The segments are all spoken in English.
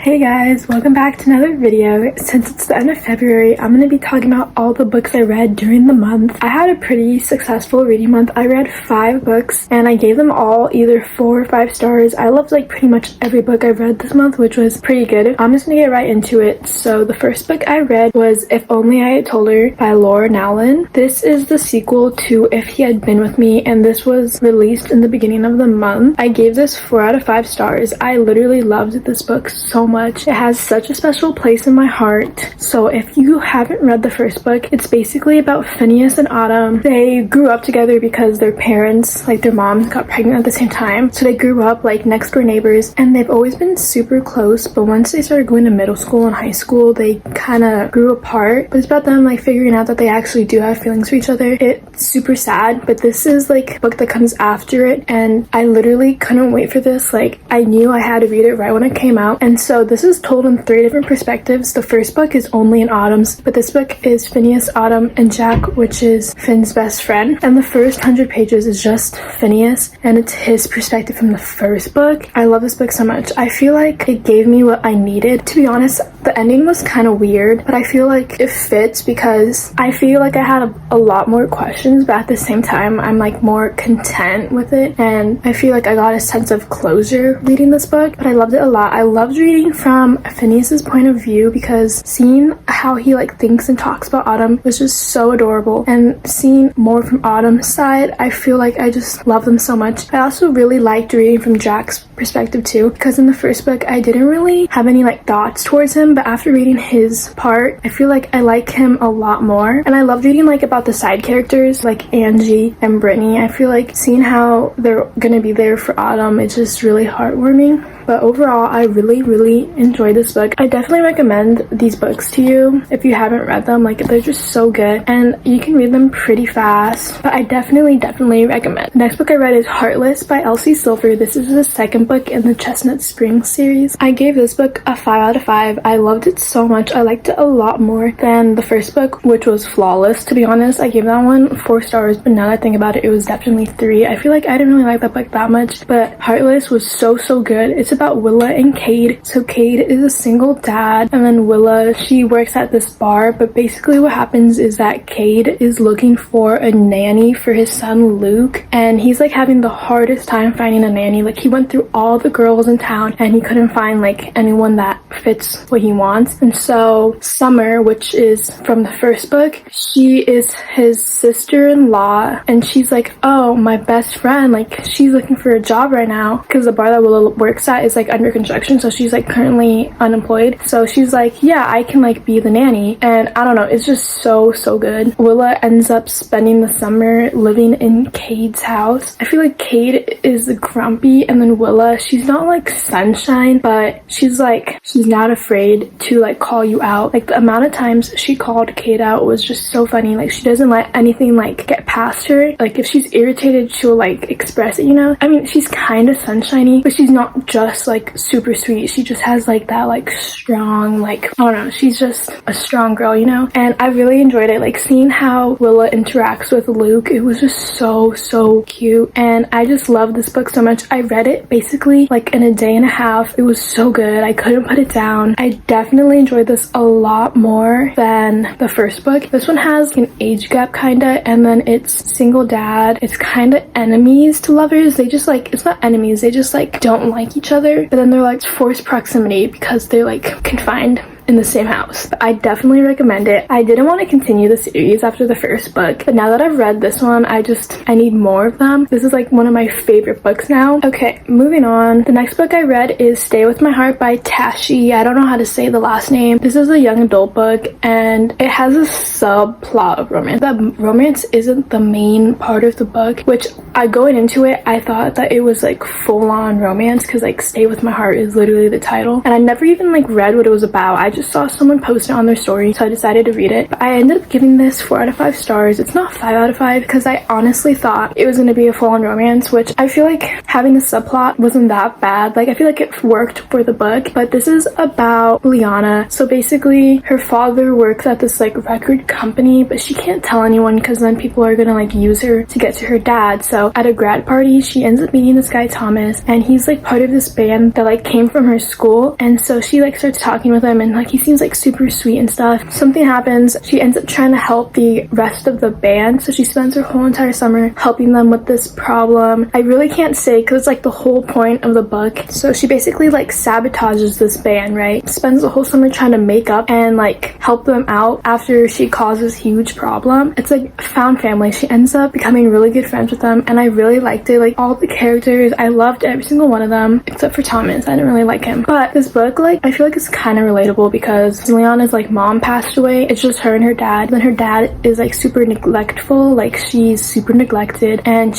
Hey guys, welcome back to another video. Since it's the end of February, I'm going to be talking about all the books I read during the month. I had a pretty successful reading month. I read 5 books and I gave them all either 4 or 5 stars. I loved like pretty much every book I read this month, which was pretty good. I'm just going to get right into it. So the first book I read was If Only I Had Told Her by Laura Nowlin. This is the sequel to If He Had Been With Me, and this was released in the beginning of the month. I gave this 4 out of 5 stars. I literally loved this book so much. It has such a special place in my heart. So if you haven't read the first book, it's basically about Phineas and Autumn. They grew up together because their parents, like their moms, got pregnant at the same time. So they grew up like next door neighbors and they've always been super close. But once they started going to middle school and high school, they kind of grew apart. But it's about them like figuring out that they actually do have feelings for each other. It's super sad, but this is like a book that comes after it. And I literally couldn't wait for this. Like I knew I had to read it right when it came out. And so this is told in 3 different perspectives. The first book is only in Autumn's, but this book is Phineas, Autumn, and Jack, which is Finn's best friend. And the first 100 pages is just Phineas, and it's his perspective from the first book. I love this book so much. I feel like it gave me what I needed. To be honest, the ending was kind of weird, but I feel like it fits because I feel like I had a lot more questions, but at the same time, I'm like more content with it. And I feel like I got a sense of closure reading this book, but I loved it a lot. I loved reading from Phineas's point of view because seeing how he like thinks and talks about Autumn was just so adorable, and seeing more from Autumn's side, I feel like I just love them so much. I also really liked reading from Jack's perspective too, because in the first book I didn't really have any like thoughts towards him, but after reading his part, I feel like I like him a lot more. And I loved reading like about the side characters like Angie and Brittany. I feel like seeing how they're gonna be there for Autumn, it's just really heartwarming. But overall, I really enjoyed this book. I definitely recommend these books to you if you haven't read them. Like, they're just so good and you can read them pretty fast, but I definitely recommend. The next book I read is Heartless by Elsie Silver. This is the second book in the Chestnut Springs series. I gave this book a 5 out of 5. I loved it so much. I liked it a lot more than the first book, which was Flawless. To be honest, I gave that one 4 stars, but now that I think about it, it was definitely 3. I feel like I didn't really like that book that much, but Heartless was so good. It's about Willa and Cade. So Cade is a single dad, and then Willa, she works at this bar, but basically what happens is that Cade is looking for a nanny for his son Luke, and he's like having the hardest time finding a nanny. Like, he went through all the girls in town and he couldn't find like anyone that fits what he wants. And so Summer, which is from the first book, she is his sister-in-law, and she's like, oh, my best friend, like she's looking for a job right now because the bar that Willa works at is like under construction, so she's like currently unemployed. So she's like, yeah, I can like be the nanny. And I don't know, it's just so good. Willa ends up spending the summer living in Cade's house. I feel like Cade is grumpy, and then Willa, she's not like sunshine, but she's not afraid to like call you out. Like, the amount of times she called Cade out was just so funny. Like, she doesn't let anything like get past her. Like, if she's irritated, she'll like express it, you know? I mean, she's kind of sunshiny, but she's not just like super sweet. She just has like that like strong, like, I don't know, she's just a strong girl, you know? And I really enjoyed it. Like, seeing how Willa interacts with Luke, it was just so cute, and I just love this book so much. I read it basically like in a day and a half. It was so good. I couldn't put it down. I definitely enjoyed this a lot more than the first book. This one has an age gap kinda, and then it's single dad. It's kinda enemies to lovers. They just like, it's not enemies, they just like don't like each other, but then they're like forced proximity because they're like confined in the same house. But I definitely recommend it. I didn't want to continue the series after the first book, but now that I've read this one, I need more of them. This is like one of my favorite books now. Okay, moving on. The next book I read is Stay With My Heart by Tashi. I don't know how to say the last name. This is a young adult book, and it has a subplot of romance. The romance isn't the main part of the book, which going into it, I thought that it was like full-on romance, because like Stay With My Heart is literally the title, and I never even like read what it was about. I just saw someone post it on their story, so I decided to read it. But I ended up giving this 4 out of 5 stars. It's not 5 out of 5 because I honestly thought it was going to be a full-on romance, which I feel like having a subplot wasn't that bad. Like, I feel like it worked for the book. But this is about Liana. So basically, her father works at this like record company, but she can't tell anyone because then people are gonna like use her to get to her dad. So So at a grad party, she ends up meeting this guy Thomas, and he's like part of this band that like came from her school. And so she like starts talking with him, and like he seems like super sweet and stuff. Something happens. She ends up trying to help the rest of the band, so she spends her whole entire summer helping them with this problem. I really can't say because it's like the whole point of the book. So she basically like sabotages this band, right? Spends the whole summer trying to make up and like help them out after she causes huge problem. It's like found family. She ends up becoming really good friends with them, and I really liked it. Like all the characters, I loved every single one of them except for Thomas. I didn't really like him. But this book, like, I feel like it's kind of relatable because Leonna's like mom passed away. It's just her and her dad. Then her dad is like super neglectful. Like she's super neglected, and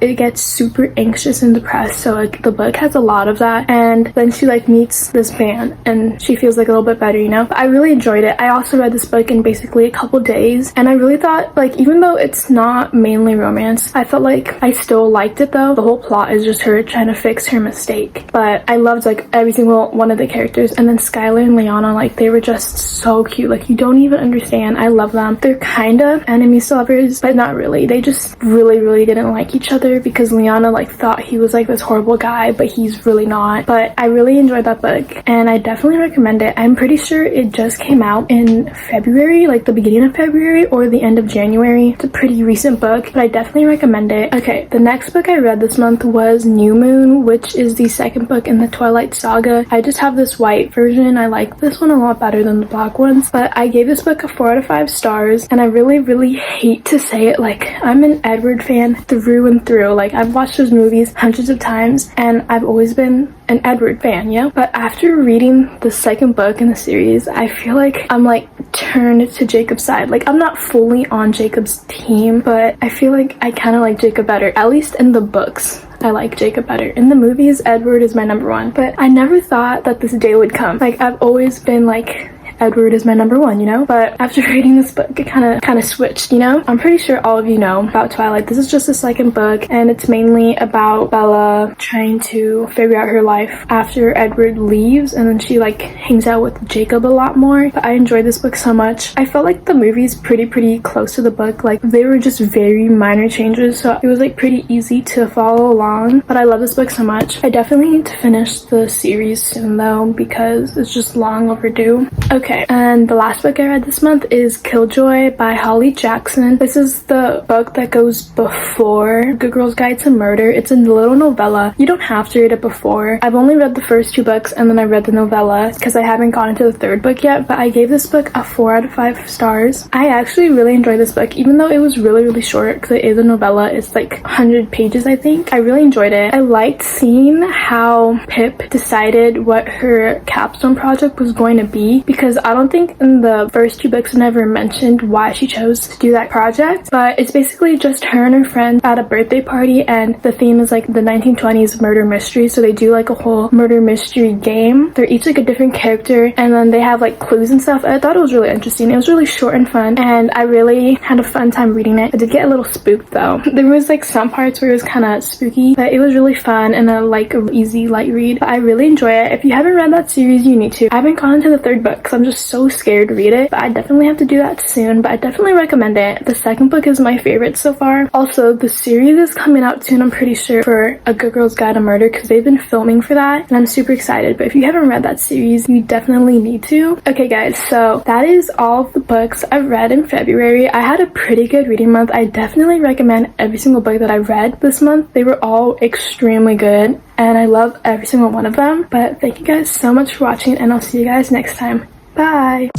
it gets super anxious and depressed. So like the book has a lot of that. And then she like meets this band and she feels like a little bit better, you know? But I really enjoyed it. I also read this book in basically a couple days, and I really thought, like, even though it's not mainly romance, I felt like I still liked it though. The whole plot is just her trying to fix her mistake. But I loved like every single one of the characters, and then Skylar and Leanna, like they were just so cute. Like you don't even understand. I love them. They're kind of enemies to lovers, but not really. They just really didn't like each other because Leanna like thought he was like this horrible guy, but he's really not. But I really enjoyed that book, and I definitely recommend it. I'm pretty sure it just came out in February, like the beginning of February or the end of January. It's a pretty recent book, but I definitely recommend it. Okay, the next book I read this month was New Moon, which is the second book in the Twilight Saga. I just have this white version. I like this one a lot better than the black ones, but I gave this book a 4 out of 5 stars, and I really hate to say it, like I'm an Edward fan through and through. Like I've watched those movies hundreds of times, and I've always been an Edward fan, yeah? But after reading the second book in the series, I feel like I'm like turned to Jacob's side. Like I'm not fully on Jacob's team, but I feel like I kind of like Jacob better, at least in the books. I like Jacob better. In the movies, Edward is my number one, but I never thought that this day would come. Like I've always been like, Edward is my number one, you know? But after reading this book, it kind of switched, you know? I'm pretty sure all of you know about Twilight. This is just the second book, and it's mainly about Bella trying to figure out her life after Edward leaves, and then she like hangs out with Jacob a lot more. But I enjoyed this book so much. I felt like the movie's pretty close to the book. Like they were just very minor changes, so it was like pretty easy to follow along. But I love this book so much. I definitely need to finish the series soon though, because it's just long overdue. Okay, and the last book I read this month is Killjoy by Holly Jackson. This is the book that goes before Good Girl's Guide to Murder. It's a little novella. You don't have to read it before. I've only read the first 2 books, and then I read the novella because I haven't gotten to the 3rd book yet, but I gave this book a 4 out of 5 stars. I actually really enjoyed this book, even though it was really short because it is a novella. It's like 100 pages, I think. I really enjoyed it. I liked seeing how Pip decided what her capstone project was going to be, because I don't think in the first 2 books it never mentioned why she chose to do that project, but it's basically just her and her friend at a birthday party, and the theme is like the 1920s murder mystery, so they do like a whole murder mystery game. They're each like a different character, and then they have like clues and stuff. I thought it was really interesting. It was really short and fun, and I really had a fun time reading it. I did get a little spooked though. There was like some parts where it was kind of spooky, but it was really fun and a easy light read. But I really enjoy it. If you haven't read that series, you need to. I haven't gone into the 3rd book because I'm just so scared to read it, but I definitely have to do that soon. But I definitely recommend it. The 2nd book is my favorite so far. Also, the series is coming out soon, I'm pretty sure, for A Good Girl's Guide to Murder, because they've been filming for that, and I'm super excited. But if you haven't read that series, you definitely need to. Okay guys, so that is all of the books I've read in February. I had a pretty good reading month. I definitely recommend every single book that I read this month. They were all extremely good, and I love every single one of them. But thank you guys so much for watching, and I'll see you guys next time. Bye!